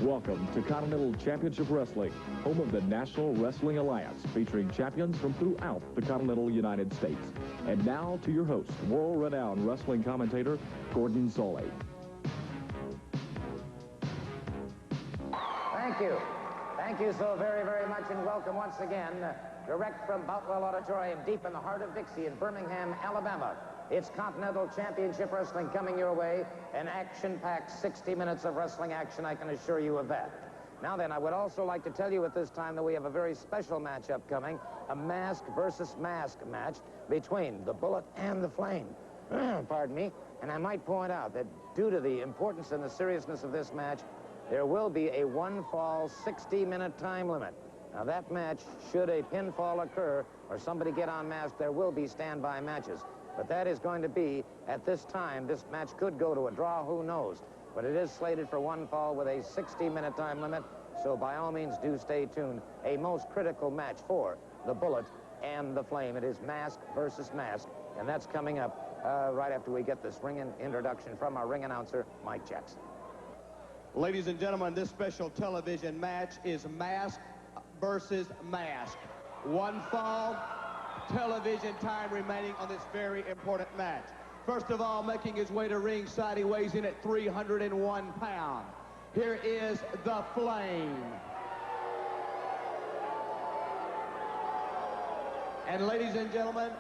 Welcome to Continental Championship Wrestling, home of the National Wrestling Alliance, featuring champions from throughout the continental United States. And now to your host, world-renowned wrestling commentator, Gordon Soley. Thank you. Thank you so very, very much, and welcome once again, direct from Boutwell Auditorium, deep in the heart of Dixie in Birmingham, Alabama. It's Continental Championship Wrestling coming your way, an action-packed 60 minutes of wrestling action, I can assure you of that. Now then, I would also like to tell you at this time that we have a very special match upcoming, a mask versus mask match between the Bullet and the Flame. Pardon me. And I might point out that due to the importance and the seriousness of this match, there will be a one-fall 60-minute time limit. Now that match, should a pinfall occur or somebody get unmasked, there will be standby matches. But that is going to be, at this time, this match could go to a draw, who knows. But it is slated for one fall with a 60-minute time limit, so by all means do stay tuned. A most critical match for the Bullet and the Flame. It is mask versus mask, and that's coming up right after we get this ring introduction from our ring announcer, Mike Jackson. Ladies and gentlemen, this special television match is mask versus mask. One fall, television time remaining on this very important match. First of all, making his way to ringside, he weighs in at 301 pounds. Here is the Flame. And ladies and gentlemen,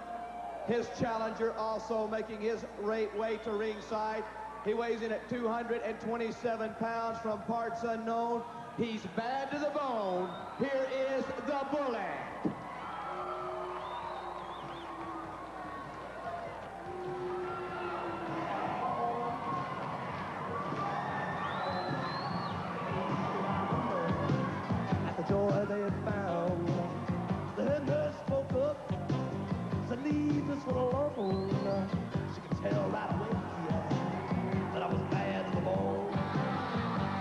his challenger also making his way to ringside. He weighs in at 227 pounds from parts unknown. He's bad to the bone. Here is the Bullet. Joy they had found. The head nurse spoke up, said, leave this one alone. She could tell right away that I was bad to the bone,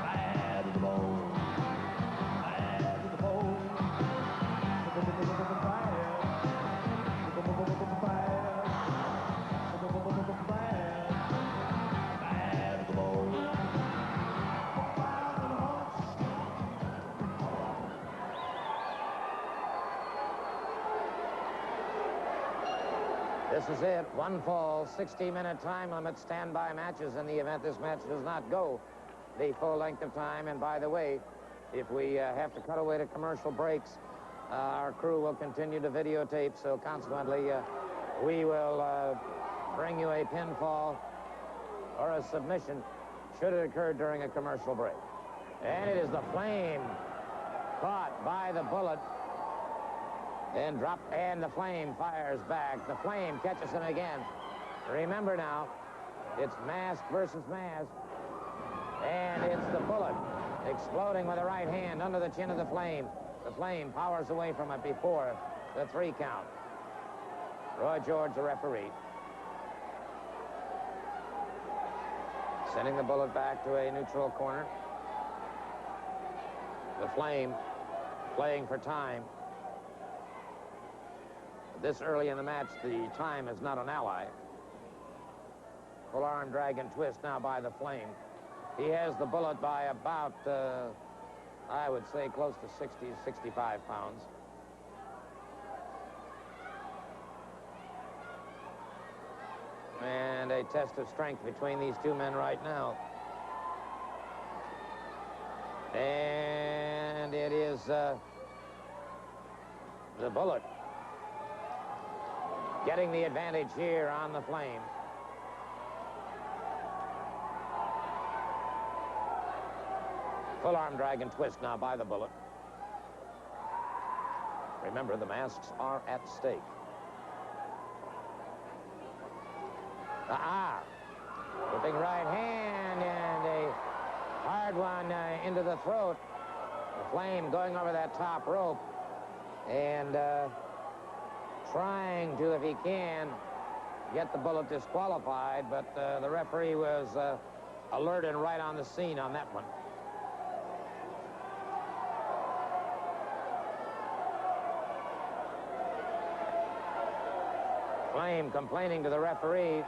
bad to the bone, bad to the bone. Bad to the bone. This is it. One fall, 60-minute time limit, standby matches in the event this match does not go the full length of time. And by the way, if we have to cut away to commercial breaks, our crew will continue to videotape. So consequently, we will bring you a pinfall or a submission should it occur during a commercial break. And it is the Flame caught by the Bullet. Then dropped, and the Flame fires back. The Flame catches him again. Remember now, it's mask versus mask. And it's the Bullet exploding with the right hand under the chin of the Flame. The Flame powers away from it before the 3 count. Roy George, the referee. Sending the Bullet back to a neutral corner. The Flame playing for time. This early in the match, the time is not an ally. Full arm drag and twist now by the Flame. He has the Bullet by about, I would say, close to 60, 65 pounds. And a test of strength between these two men right now. And it is the Bullet getting the advantage here on the Flame. Full arm drag and twist now by the Bullet. Remember, the masks are at stake. Whipping right hand and a hard one into the throat. The Flame going over that top rope and trying to, if he can, get the Bullet disqualified, but the referee was alert and right on the scene on that one. Flame complaining to the referee,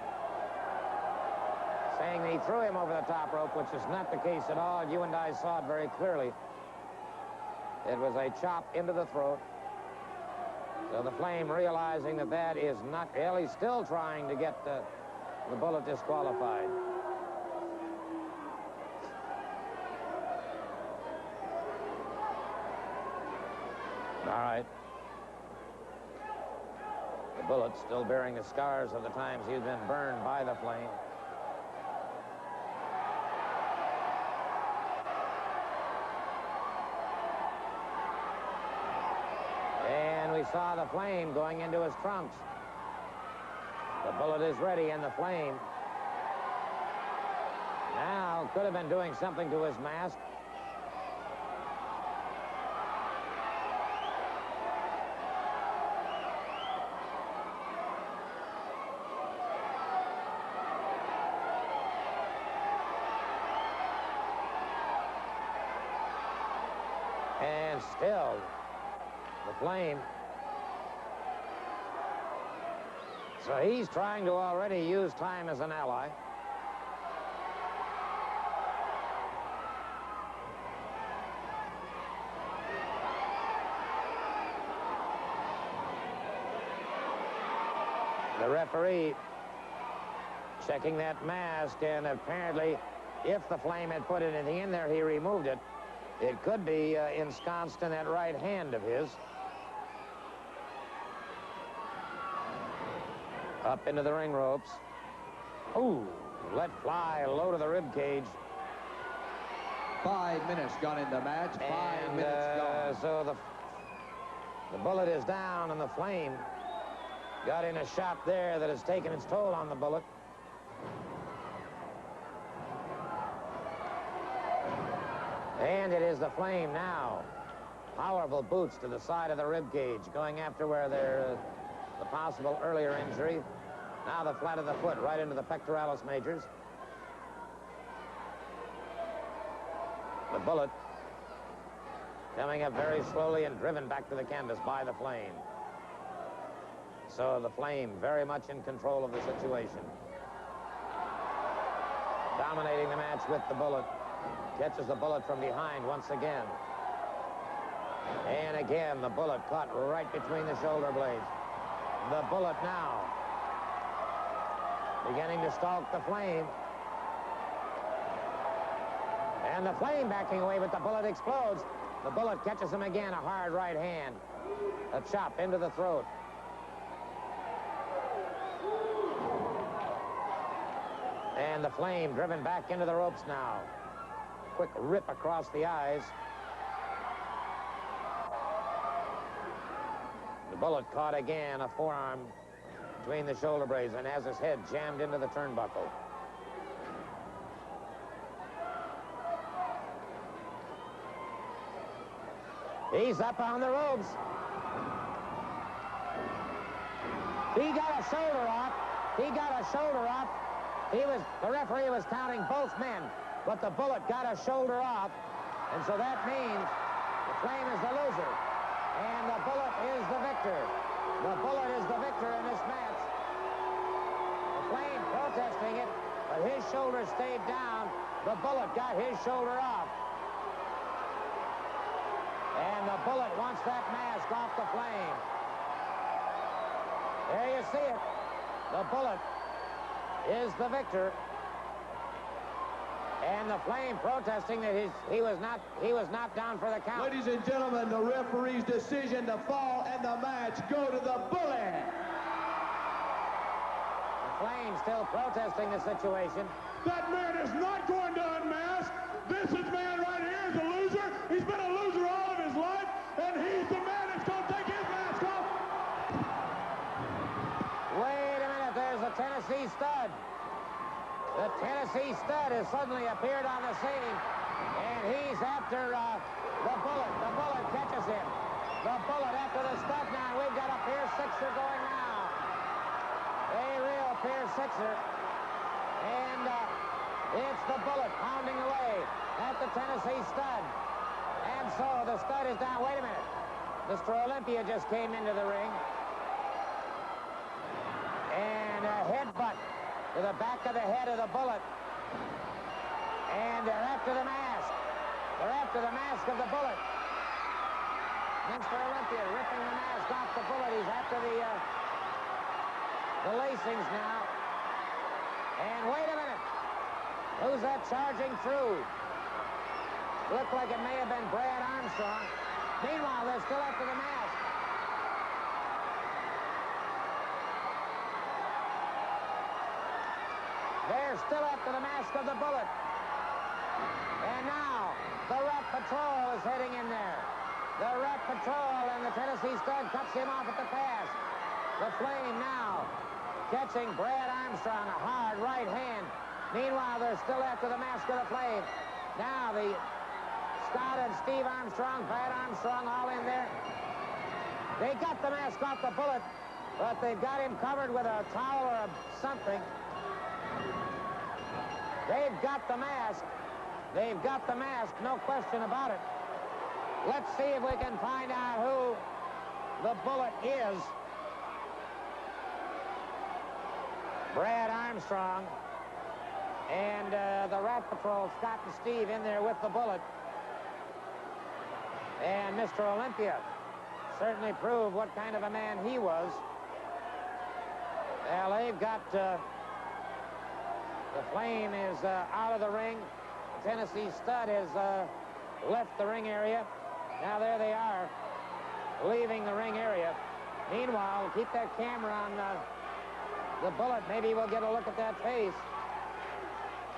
saying that he threw him over the top rope, which is not the case at all. You and I saw it very clearly. It was a chop into the throat. So the Flame, realizing that that is not... Well, he's still trying to get the Bullet disqualified. All right. The Bullet still bearing the scars of the times he's been burned by the Flame. And we saw the Flame going into his trunks. The Bullet is ready, and the Flame now could have been doing something to his mask. And still, the Flame. So he's trying to already use time as an ally. The referee checking that mask, and apparently if the Flame had put anything in there, he removed it. It could be ensconced in that right hand of his. Up into the ring ropes. Ooh, let fly low to the rib cage. 5 minutes gone in the match. 5 minutes gone. So the Bullet is down, and the Flame got in a shot there that has taken its toll on the Bullet. And it is the Flame now. Powerful boots to the side of the rib cage, going after where there the possible earlier injury. Now the flat of the foot right into the pectoralis majors. The Bullet coming up very slowly and driven back to the canvas by the Flame. So the Flame very much in control of the situation. Dominating the match with the Bullet. Catches the Bullet from behind once again. And again, the Bullet caught right between the shoulder blades. The Bullet now beginning to stalk the Flame. And the Flame backing away, but the Bullet explodes. The Bullet catches him again, a hard right hand. A chop into the throat. And the Flame driven back into the ropes now. Quick rip across the eyes. The Bullet caught again a forearm between the shoulder blades and has his head jammed into the turnbuckle. He's up on the ropes. He got a shoulder off. He got a shoulder off. The referee was counting both men, but the Bullet got a shoulder off, and so that means the Flame is the loser, and the Bullet is the victor. The Bullet is the victor in this match. The Flame protesting it, but his shoulder stayed down. The Bullet got his shoulder off. And the Bullet wants that mask off the Flame. There you see it. The Bullet is the victor. And the Flame protesting that he was not down for the count. Ladies and gentlemen, the referee's decision to fall and the match go to the Bullet. The Flame still protesting the situation. That man is not going to unmask. This man right here is a loser. He's been a loser all of his life, and he's the man that's going to take his mask off. Wait a minute, there's a Tennessee Stud. The Tennessee Stud has suddenly appeared on the scene, and he's after the Bullet. The Bullet catches him. The Bullet after the Stud now. We've got a Pier Sixer going now. A real Pier Sixer. And it's the Bullet pounding away at the Tennessee Stud. And so the Stud is down. Wait a minute. Mr. Olympia just came into the ring. And a headbutt to the back of the head of the Bullet. And they're after the mask. They're after the mask of the Bullet. Mr. Olympia ripping the mask off the Bullet. He's after the lacings now. And wait a minute. Who's that charging through? Looked like it may have been Brad Armstrong. Meanwhile, they're still after the mask. They're still after the mask of the Bullet. And now, the Rat Patrol is heading in there. The Rat Patrol and the Tennessee Stud cuts him off at the pass. The Flame now catching Brad Armstrong, a hard right hand. Meanwhile, they're still after the mask of the Flame. Now, the Scott and Steve Armstrong, Brad Armstrong, all in there. They got the mask off the Bullet, but they've got him covered with a towel or something. They've got the mask. They've got the mask, no question about it. Let's see if we can find out who the Bullet is. Brad Armstrong and the Rat Patrol, Scott and Steve, in there with the Bullet. And Mr. Olympia certainly proved what kind of a man he was. Well, they've got... the Flame is out of the ring. The Tennessee Stud has left the ring area. Now there they are, leaving the ring area. Meanwhile, keep that camera on the Bullet. Maybe we'll get a look at that face.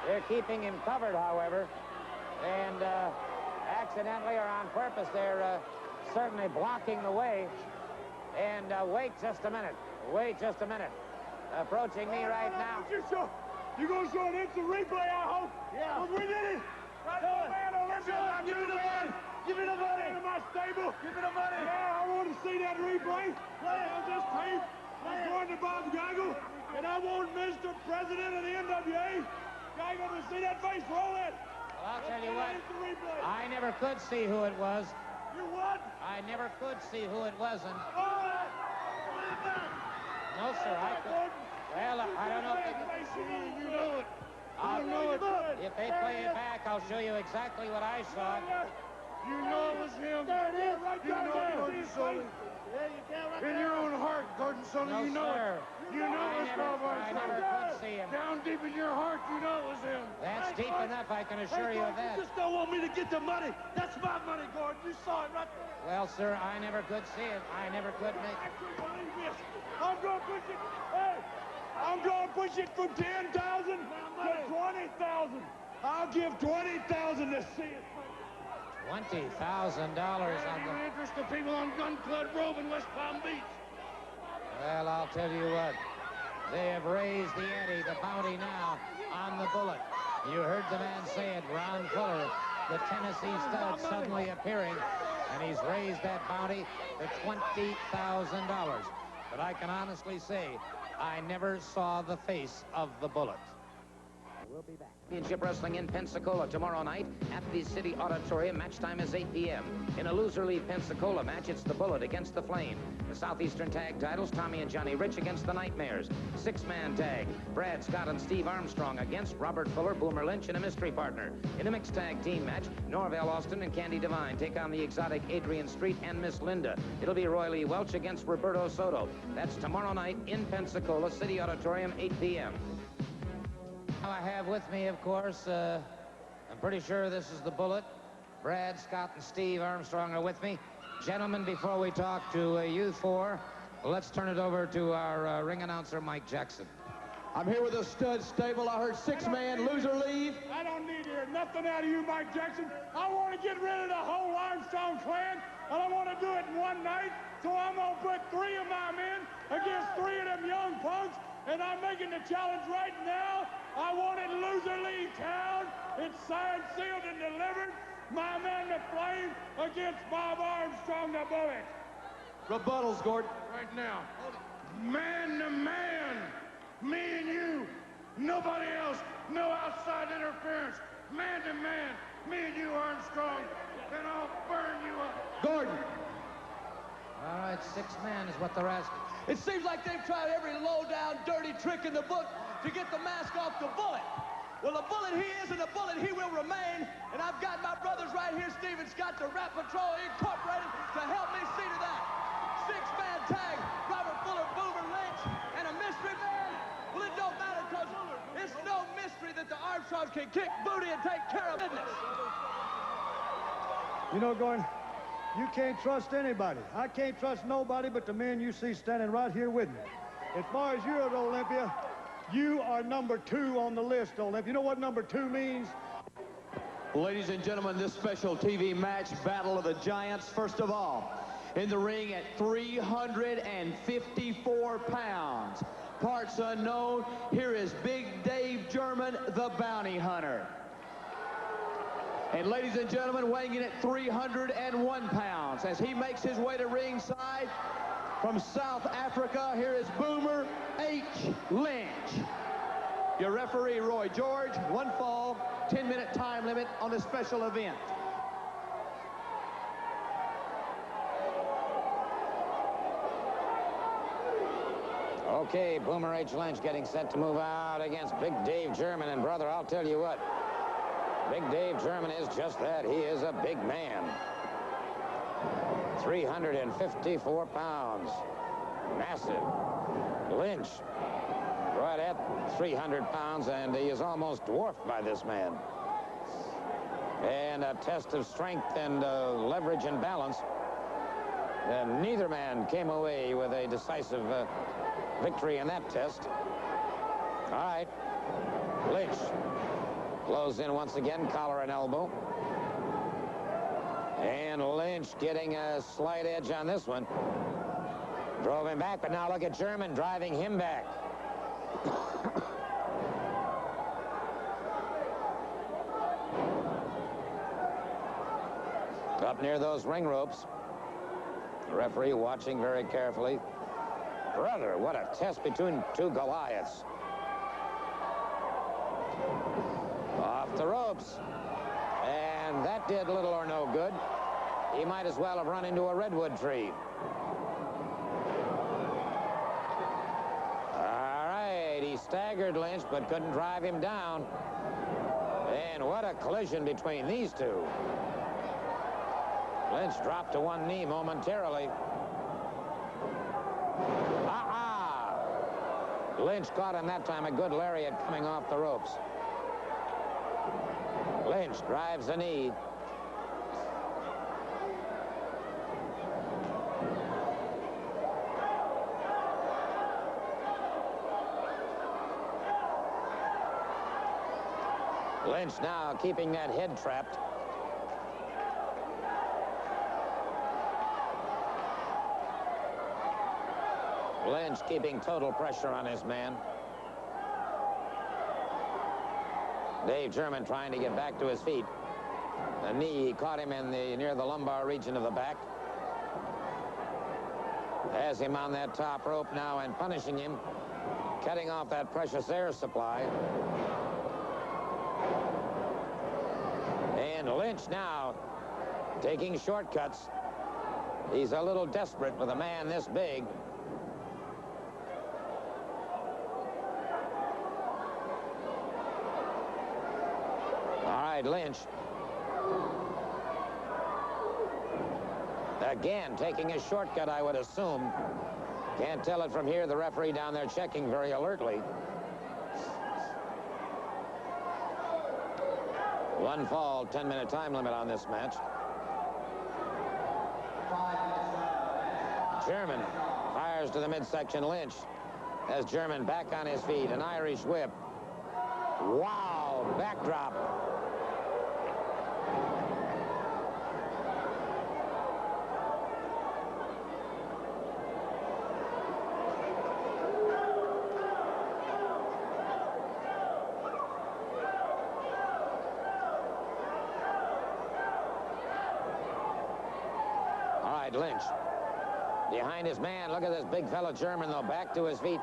They're keeping him covered, however. And accidentally or on purpose, they're certainly blocking the way. And wait just a minute. Wait just a minute. Approaching me right now. You're going to show an instant replay, I hope. Yeah. Because we did it. Right now, man, Olympia. Give me the money. Give me the money. In my stable. Give me the money. Yeah, I want to see that replay. On this tape. I'm going to Bob Geigel. And I want Mr. President of the NWA, Geigel, to see that face. Roll it. Well, I'll tell you what. I never could see who it was. You what? I never could see who it wasn't. Oh, no, sir, I couldn't. Well, I don't know if they can. You know it. I'll know it. If they play it back, I'll show you exactly what I saw. You know it was him. There it is. You know it, Gordon Sully. In your own heart, Gordon Sully, No, you know sir. it. You know it was Bob I never Armstrong. could see him. Down deep in your heart, you know it was him. That's deep enough, I can assure you of that. You just don't want me to get the money. That's my money, Gordon. You saw it right there. Well, sir, I never could see it. I never could make it. I'm going to push it. Hey, I'm going to push it from 10,000 to 20,000. I'll give 20,000 to see it. $20,000 on the... interest of people on Gun Club Road in West Palm Beach. Well, I'll tell you what. They have raised the ante, the bounty now on the Bullet. You heard the man say it, Ron Fuller, the Tennessee Stud suddenly appearing, and he's raised that bounty to $20,000. But I can honestly say, I never saw the face of the Bullet. We'll be back. Championship Wrestling in Pensacola tomorrow night at the City Auditorium. Match time is 8 p.m. In a loser leave Pensacola match, it's the Bullet against the Flame. The Southeastern Tag titles, Tommy and Johnny Rich against the Nightmares. Six-man tag, Brad Scott and Steve Armstrong against Robert Fuller, Boomer Lynch, and a mystery partner. In a mixed tag team match, Norvell Austin and Candy Devine take on the exotic Adrian Street and Miss Linda. It'll be Roy Lee Welch against Roberto Soto. That's tomorrow night in Pensacola, City Auditorium, 8 p.m. Now I have with me, of course, I'm pretty sure this is the Bullet. Brad, Scott, and Steve Armstrong are with me. Gentlemen, before we talk to you four, let's turn it over to our ring announcer, Mike Jackson. I'm here with the Stud Stable. I heard six-man loser leave. I don't need to hear nothing out of you, Mike Jackson. I want to get rid of the whole Armstrong clan, and I want to do it in one night. So I'm going to put 3 of my men against 3 of them young punks, and I'm making the challenge right now. I want it loser leave town. It's signed, sealed, and delivered. My man, the Flame, against Bob Armstrong, the Bullet. Rebuttals, Gordon. Right now. Man to man. Me and you. Nobody else. No outside interference. Man to man. Me and you, Armstrong. And I'll burn you up. Gordon. All right, 6 men is what they're asking. It seems like they've tried every low-down, dirty trick in the book to get the mask off the Bullet. Well, the bullet he is and the bullet he will remain. And I've got my brothers right here, Steve and Scott, the Rap Patrol Incorporated, to help me see to that. Six-man tag, Robert Fuller, Boomer Lynch, and a mystery man. Well, it don't matter because it's no mystery that the Armstrongs can kick booty and take care of business. You know, Gordon, you can't trust anybody. I can't trust nobody but the men you see standing right here with me. As far as you're at Olympia, you are number 2 on the list, Olympia. You know what number 2 means? Ladies and gentlemen, this special TV match, Battle of the Giants, first of all, in the ring at 354 pounds. Parts unknown, here is Big Dave German, the Bounty Hunter. And ladies and gentlemen, weighing in at 301 pounds as he makes his way to ringside from South Africa, here is Boomer H. Lynch. Your referee, Roy George, 1 fall, 10-minute time limit on this special event. Okay, Boomer H. Lynch getting set to move out against Big Dave German. And brother, I'll tell you what, Big Dave German is just that. He is a big man. 354 pounds. Massive. Lynch, right at 300 pounds, and he is almost dwarfed by this man. And a test of strength and leverage and balance. And neither man came away with a decisive victory in that test. All right. Lynch close in once again, collar and elbow. And Lynch getting a slight edge on this one. Drove him back, but now look at German driving him back. Up near those ring ropes. The referee watching very carefully. Brother, what a test between two Goliaths. Off the ropes. And that did little or no good. He might as well have run into a redwood tree. All right, he staggered Lynch, but couldn't drive him down. And what a collision between these two. Lynch dropped to one knee momentarily. Lynch caught him that time, a good lariat coming off the ropes. Lynch drives a knee. Lynch now keeping that head trapped. Lynch keeping total pressure on his man. Dave German trying to get back to his feet. The knee caught him in near the lumbar region of the back. Has him on that top rope now and punishing him, cutting off that precious air supply. And Lynch now taking shortcuts. He's a little desperate with a man this big. Lynch again taking a shortcut, I would assume. Can't tell it from here. The referee down there checking very alertly. One fall, 10-minute time limit on this match. German fires to the midsection. Lynch has German back on his feet. An Irish whip. Wow, backdrop. Lynch behind his man. Look at this big fellow German, though, back to his feet.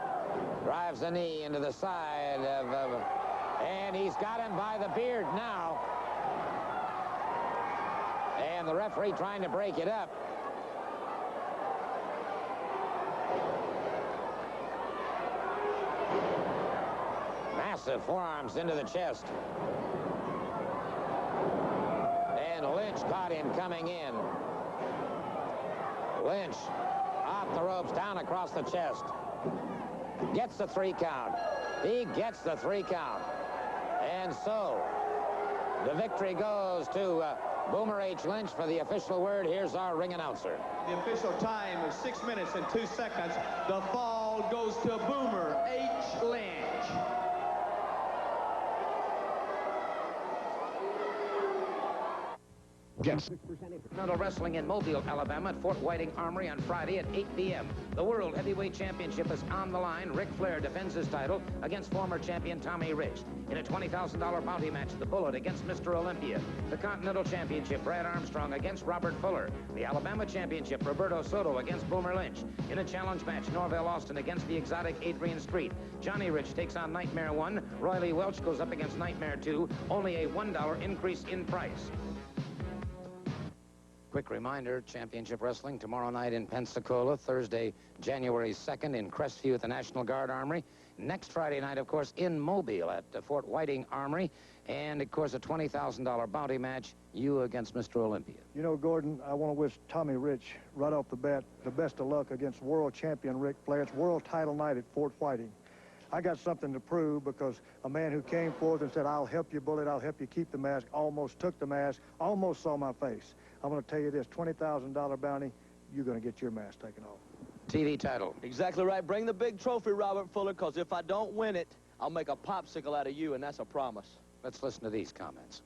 Drives the knee into the side of and he's got him by the beard now. And the referee trying to break it up. forearms into the chest. And Lynch caught him coming in. Lynch off the ropes, down across the chest. Gets the 3 count. He gets the 3 count. And so the victory goes to Boomer H. Lynch. For the official word, here's our ring announcer. The official time is 6 minutes and 2 seconds. The fall goes to Boomer H. Lynch. Continental Wrestling in Mobile, Alabama at Fort Whiting Armory on Friday at 8 p.m. The World Heavyweight Championship is on the line. Ric Flair defends his title against former champion Tommy Rich. In a $20,000 bounty match, the Bullet against Mr. Olympia. The Continental Championship, Brad Armstrong against Robert Fuller. The Alabama Championship, Roberto Soto against Boomer Lynch. In a challenge match, Norvell Austin against the exotic Adrian Street. Johnny Rich takes on Nightmare 1. Roy Lee Welch goes up against Nightmare 2. Only a $1 increase in price. Quick reminder, Championship Wrestling tomorrow night in Pensacola, Thursday, January 2nd in Crestview at the National Guard Armory. Next Friday night, of course, in Mobile at Fort Whiting Armory. And, of course, a $20,000 bounty match, you against Mr. Olympia. You know, Gordon, I want to wish Tommy Rich right off the bat the best of luck against world champion Ric Flair. It's world title night at Fort Whiting. I got something to prove because a man who came forth and said, I'll help you, Bullet, I'll help you keep the mask, almost took the mask, almost saw my face. I'm going to tell you this, $20,000 bounty, you're going to get your mask taken off. TV title. Exactly right. Bring the big trophy, Robert Fuller, because if I don't win it, I'll make a popsicle out of you, and that's a promise. Let's listen to these comments.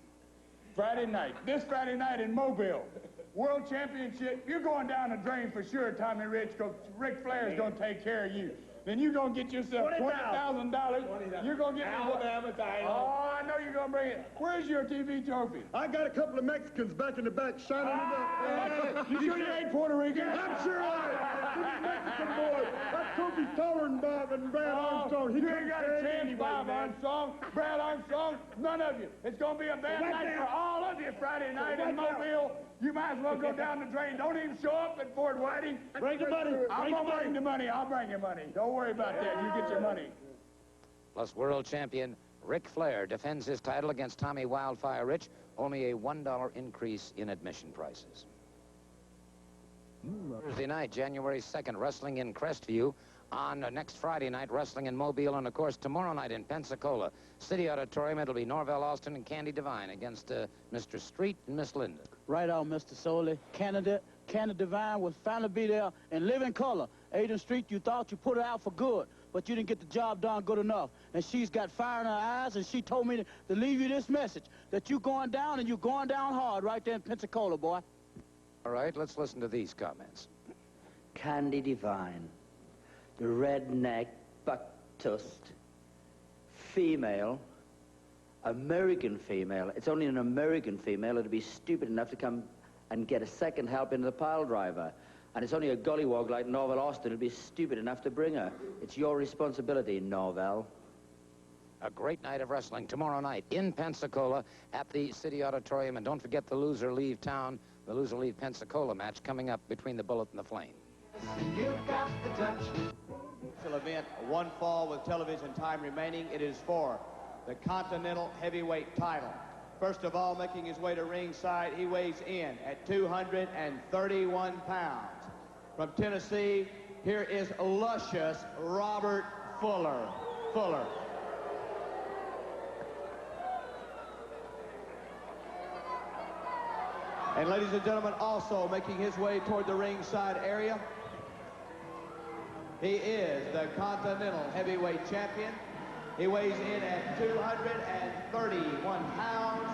Friday night, this Friday night in Mobile, World Championship, you're going down the drain for sure, Tommy Rich, because Ric Flair's going to take care of you. Then you're going to get yourself $20,000. You're going to get Alabama title. Oh, I know you're going to bring it. Where's your TV trophy? I got a couple of Mexicans back in the back shining it up. You sure you ain't Puerto Rican? I'm sure I am. Mexican boy. That trophy's taller than Bob and Brad Armstrong. You ain't got a chance, Bob Armstrong, Brad Armstrong, none of you. It's going to be a bad night for all of you Friday night in Mobile. You might as well go down the drain. Don't even show up at Fort Whiting. Bring the money. I'm going to bring the money. I'll bring you money. Don't worry about that. You get your money. Plus, world champion Ric Flair defends his title against Tommy Wildfire Rich. Only a $1 increase in admission prices. Thursday night, January 2nd, wrestling in Crestview. On next Friday night, wrestling in Mobile. And, of course, tomorrow night in Pensacola, City Auditorium, it'll be Norvell Austin and Candy Devine against Mr. Street and Miss Linda. Right on, Mr. Soley. Candy Devine will finally be there in living color. Adrian Street, you thought you put her out for good, but you didn't get the job done good enough. And she's got fire in her eyes, and she told me to leave you this message, that you're going down, and you're going down hard right there in Pensacola, boy. All right, let's listen to these comments. Candy Devine, the redneck, buck-tusked, female, American female. It's only an American female that'd be stupid enough to come and get a second help into the pile driver. And it's only a gollywog like Norvell Austin who'd be stupid enough to bring her. It's your responsibility, Norvell. A great night of wrestling tomorrow night in Pensacola at the City Auditorium. And don't forget the loser leave town, the loser leave Pensacola match coming up between the Bullet and the Flame. You've got the touch. Event, one fall with television time remaining. It is for the Continental Heavyweight title. First of all, making his way to ringside, he weighs in at 231 pounds. From Tennessee, here is luscious Robert Fuller. And ladies and gentlemen, also making his way toward the ringside area, he is the Continental Heavyweight Champion. He weighs in at 231 pounds.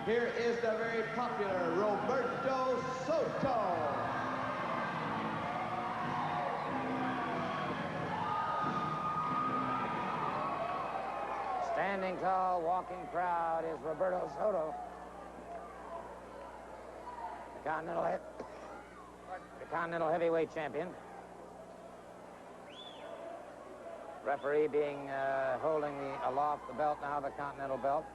Here is the very popular Roberto Soto. Standing tall, walking proud is Roberto Soto. The Continental Heavyweight Champion. Referee being holding aloft the belt now, the Continental belt.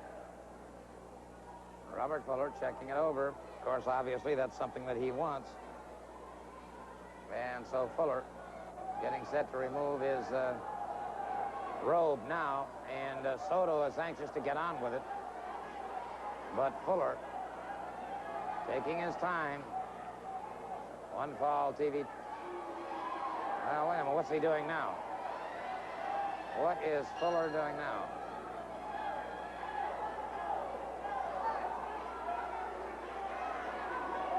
Robert Fuller checking it over. Of course, obviously, that's something that he wants. And so Fuller getting set to remove his robe now, and Soto is anxious to get on with it. But Fuller taking his time. One fall, TV. Well, wait a minute, what's he doing now? What is Fuller doing now?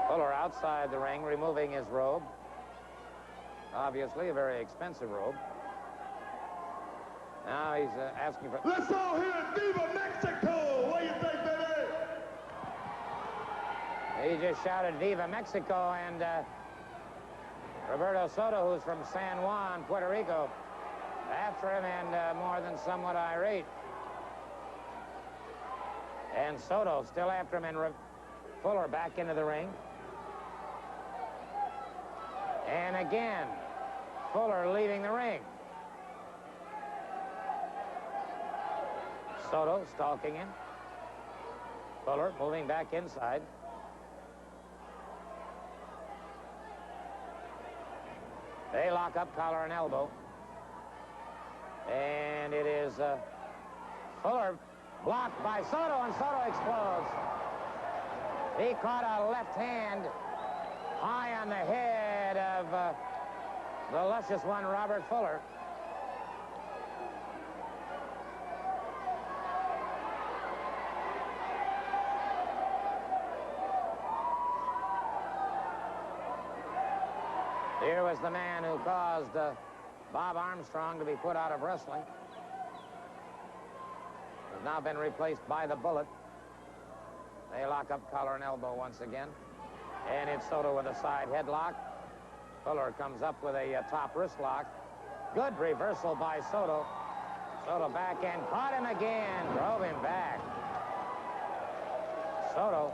Fuller outside the ring, removing his robe. Obviously, a very expensive robe. Now he's asking for... Let's all hear it. Viva Mexico! What do you think, baby? He just shouted Viva Mexico, and Roberto Soto, who's from San Juan, Puerto Rico, after him, and more than somewhat irate. And Soto still after him, and Fuller back into the ring. And again, Fuller leaving the ring. Soto stalking him. Fuller moving back inside. They lock up collar and elbow. And it is Fuller blocked by Soto, and Soto explodes. He caught a left hand high on the head of the luscious one, Robert Fuller. Here was the man who caused Bob Armstrong to be put out of wrestling. Has now been replaced by the Bullet. They lock up collar and elbow once again. And it's Soto with a side headlock. Fuller comes up with a top wrist lock. Good reversal by Soto. Soto back and caught him again. Drove him back. Soto,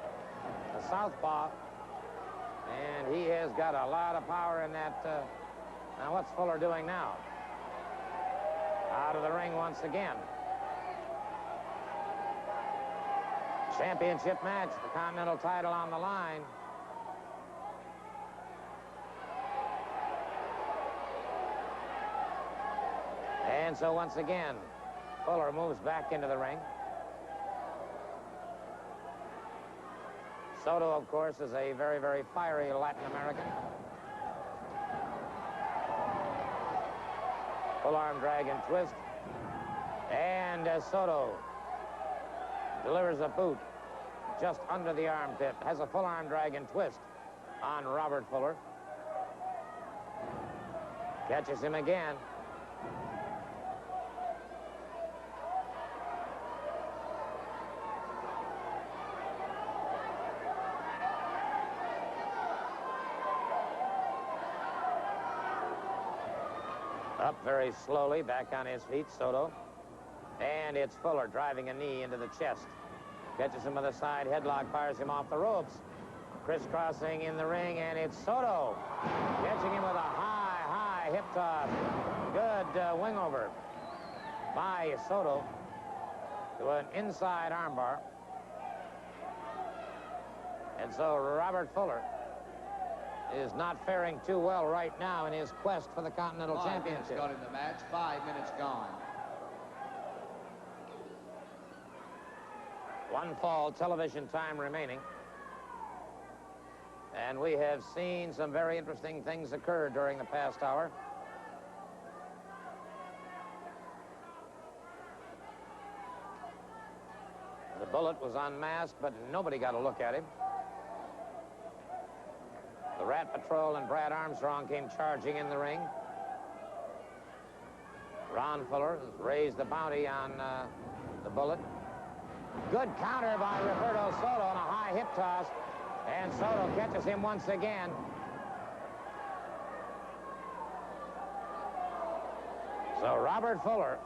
the southpaw. And he has got a lot of power in that. Now, what's Fuller doing now? Out of the ring once again. Championship match, the Continental title on the line. And so once again, Fuller moves back into the ring. Soto, of course, is a very, very fiery Latin American. Full arm drag and twist. And Soto delivers a boot just under the armpit. Has a full arm drag and twist on Robert Fuller. Catches him again. Up very slowly, back on his feet, Soto. And it's Fuller driving a knee into the chest. Catches him with a side headlock, fires him off the ropes. Crisscrossing in the ring, and it's Soto. Catching him with a high hip toss. Good wing over by Soto to an inside armbar. And so Robert Fuller is not faring too well right now in his quest for the Continental Championship. 5 minutes gone in the match. 5 minutes gone. One fall television time remaining. And we have seen some very interesting things occur during the past hour. The Bullet was unmasked, but nobody got a look at him. The Rat Patrol and Brad Armstrong came charging in the ring. Ron Fuller has raised the bounty on the Bullet. Good counter by Roberto Soto on a high hip toss. And Soto catches him once again. So Robert Fuller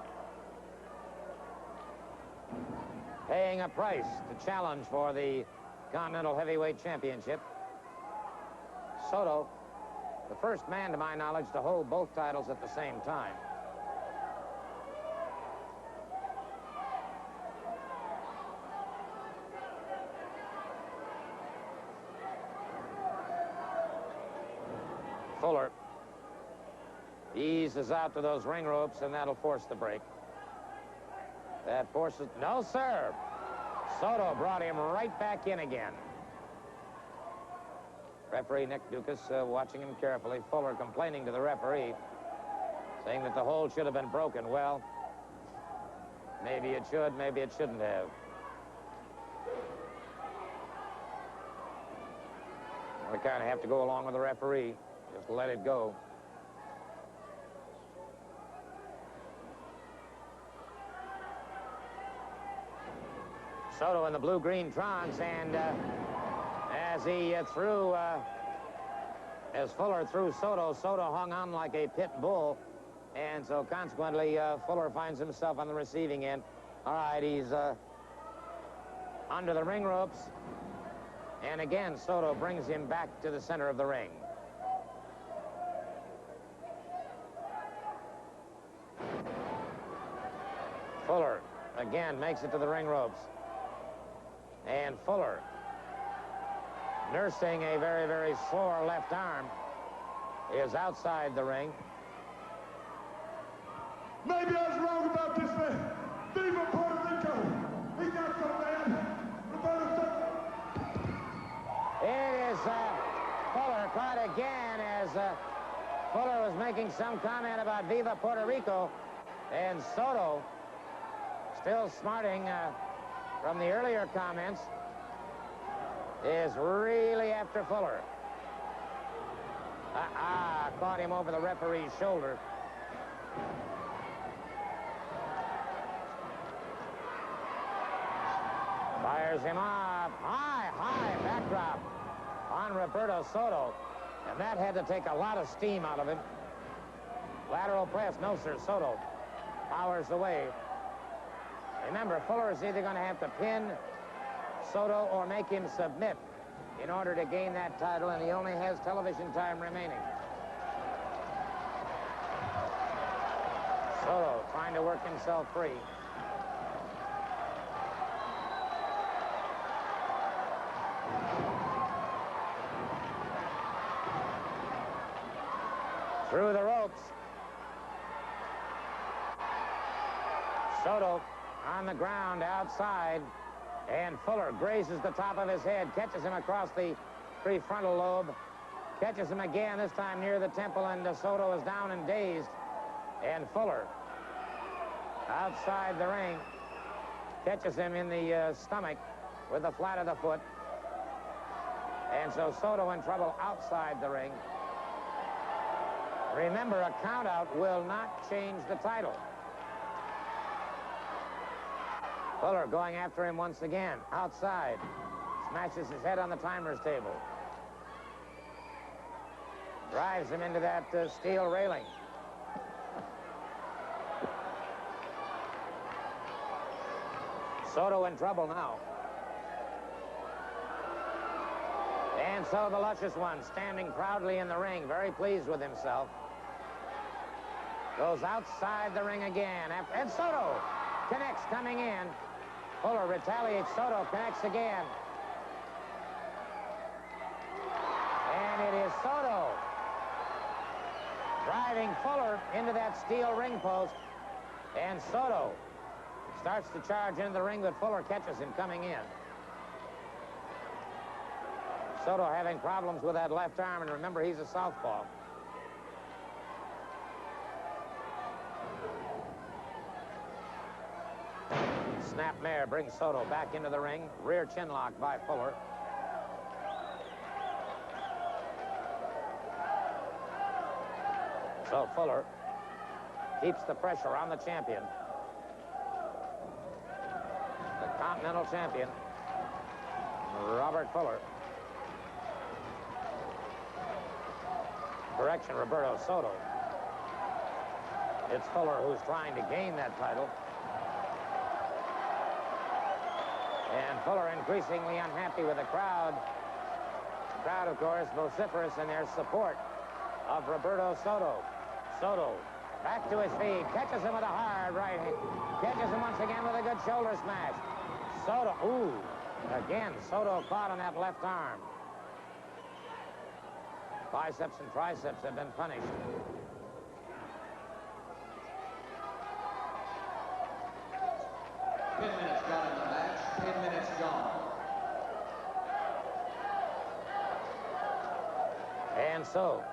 paying a price to challenge for the Continental Heavyweight Championship. Soto, the first man, to my knowledge, to hold both titles at the same time. Fuller eases out to those ring ropes, and that'll force the break. That forces... No, sir. Soto brought him right back in again. Referee Nick Dukas watching him carefully. Fuller complaining to the referee, saying that the hold should have been broken. Well, maybe it should, maybe it shouldn't have. We kind of have to go along with the referee. Just let it go. Soto in the blue-green trunks, and as he threw, as Fuller threw Soto, Soto hung on like a pit bull, and so consequently Fuller finds himself on the receiving end. All right, he's under the ring ropes, and again Soto brings him back to the center of the ring. Fuller again makes it to the ring ropes. And Fuller, nursing a very, very sore left arm, is outside the ring. Maybe I was wrong about this man. Viva Puerto Rico. He got so bad. Roberto. It is Fuller caught again as Fuller was making some comment about Viva Puerto Rico. And Soto, still smarting from the earlier comments, is really after Fuller. Caught him over the referee's shoulder. Fires him up. High backdrop on Roberto Soto. And that had to take a lot of steam out of him. Lateral press. No, sir. Soto powers away. Remember, Fuller is either going to have to pin Soto or make him submit in order to gain that title, and he only has television time remaining. Soto trying to work himself free. Through the ropes. Soto on the ground outside, and Fuller grazes the top of his head, catches him across the prefrontal lobe, catches him again, this time near the temple, and Soto is down and dazed. And Fuller, outside the ring, catches him in the stomach with the flat of the foot. And so Soto in trouble outside the ring. Remember, a countout will not change the title. Fuller going after him once again, outside. Smashes his head on the timer's table. Drives him into that steel railing. Soto in trouble now. And so the luscious one, standing proudly in the ring, very pleased with himself, goes outside the ring again. And Soto connects coming in. Fuller retaliates. Soto connects again. And it is Soto driving Fuller into that steel ring post. And Soto starts to charge into the ring, but Fuller catches him coming in. Soto having problems with that left arm, and remember, he's a southpaw. Snapmare brings Soto back into the ring. Rear chin lock by Fuller. So Fuller keeps the pressure on the champion. The Continental champion, Robert Fuller. Correction, Roberto Soto. It's Fuller who's trying to gain that title. And Fuller increasingly unhappy with the crowd. The crowd, of course, vociferous in their support of Roberto Soto. Soto back to his feet, catches him with a hard right hand, catches him once again with a good shoulder smash. Soto, again, Soto caught on that left arm. Biceps and triceps have been punished. 10 minutes gone in the match. 10 minutes gone. And so,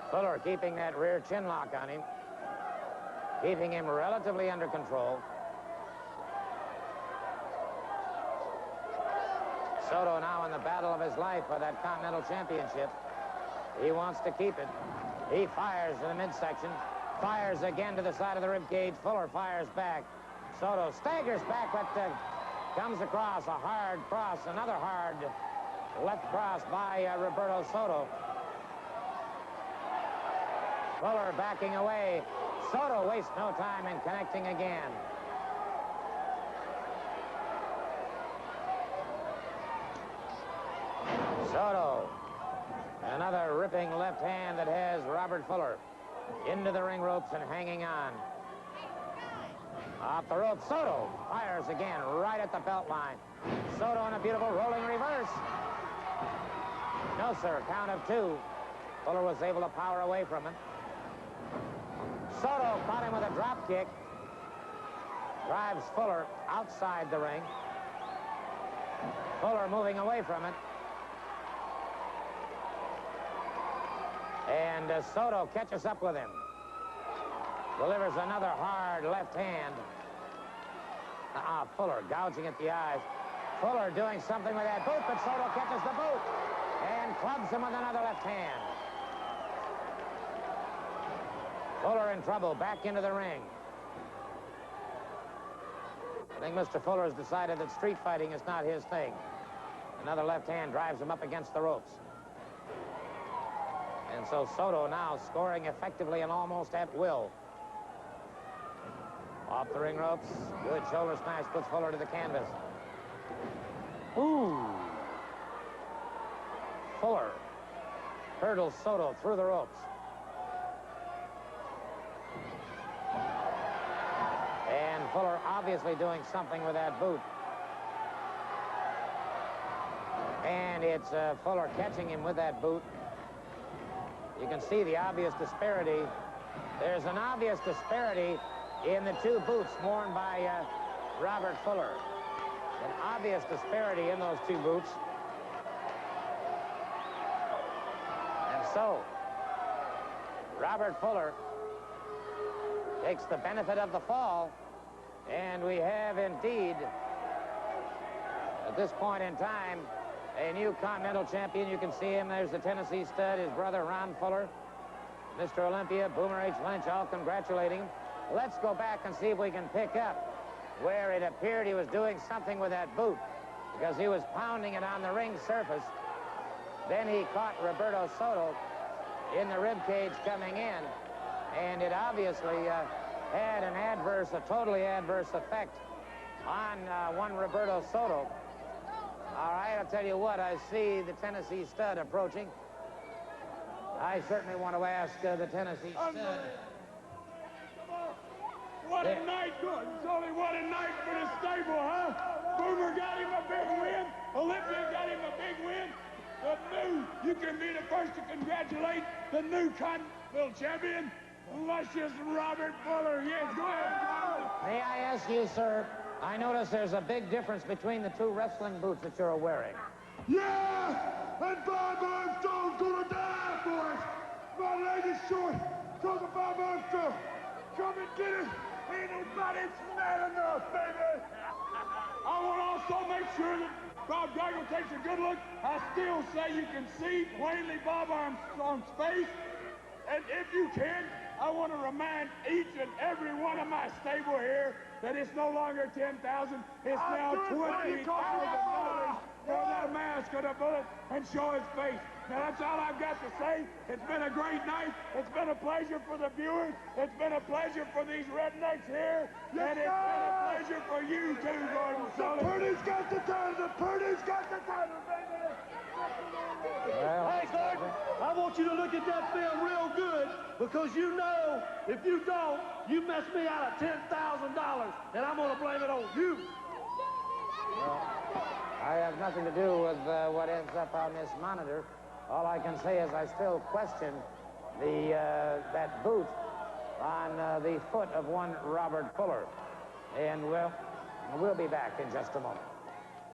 Fuller keeping that rear chin lock on him, keeping him relatively under control. Soto now in the battle of his life for that Continental Championship. He wants to keep it. He fires to the midsection, fires again to the side of the rib cage. Fuller fires back. Soto staggers back, but comes across a hard cross, another hard left cross by Roberto Soto. Fuller backing away. Soto wastes no time in connecting again. Soto, another ripping left hand that has Robert Fuller into the ring ropes and hanging on. Off the rope, Soto fires again right at the belt line. Soto in a beautiful rolling reverse. No, sir, count of 2. Fuller was able to power away from him. Soto caught him with a drop kick. Drives Fuller outside the ring. Fuller moving away from it. And Soto catches up with him. Delivers another hard left hand. Fuller gouging at the eyes. Fuller doing something with that boot, but Soto catches the boot and clubs him with another left hand. Fuller in trouble, back into the ring. I think Mr. Fuller has decided that street fighting is not his thing. Another left hand drives him up against the ropes. And so Soto now scoring effectively and almost at will. Off the ring ropes. Good shoulder smash puts Fuller to the canvas. Ooh. Fuller hurdles Soto through the ropes. And Fuller obviously doing something with that boot. And it's Fuller catching him with that boot. You can see the obvious disparity. There's an obvious disparity in the 2 boots worn by Robert Fuller. An obvious disparity in those 2 boots. And so, Robert Fuller takes the benefit of the fall, and we have indeed, at this point in time, a new Continental champion. You can see him. There's the Tennessee stud, his brother Ron Fuller, Mr. Olympia, Boomer H. Lynch, all congratulating him. Let's go back and see if we can pick up where it appeared he was doing something with that boot, because he was pounding it on the ring surface. Then he caught Roberto Soto in the rib cage coming in, and it obviously had a totally adverse effect on one Roberto Soto. All right, I'll tell you what, I see the Tennessee stud approaching. I certainly want to ask the Tennessee stud. What a night, Sully, what a night for the stable, huh? Boomer got him a big win. Olympia got him a big win. You can be the first to congratulate the new Continental champion, luscious Robert Fuller. Yes, go ahead. May I ask you, sir, I notice there's a big difference between the 2 wrestling boots that you're wearing. Yeah, and Bob Armstrong's gonna die for us. My leg is short, because of Bob Armstrong. Come and get it. Ain't nobody mad enough, baby. I want to also make sure that Bob Daigle takes a good look. I still say you can see plainly Bob Armstrong's face. And if you can, I want to remind each and every one of my stable here that it's no longer 10,000. It's now $20,000 for that mask of the bullet and show his face. Now, that's all I've got to say. It's been a great night. It's been a pleasure for the viewers. It's been a pleasure for these rednecks here. And it's been a pleasure for you, too, Gordon Sully. The Purdy's got the title. The Purdy's got the title, baby. Well, Hey, Gordon, I want you to look at that film real good, because you know, if you don't, you mess me out of $10,000, and I'm going to blame it on you. well, I have nothing to do with what ends up on this monitor. All I can say is I still question that boot on the foot of one Robert Fuller. And, well, We'll be back in just a moment.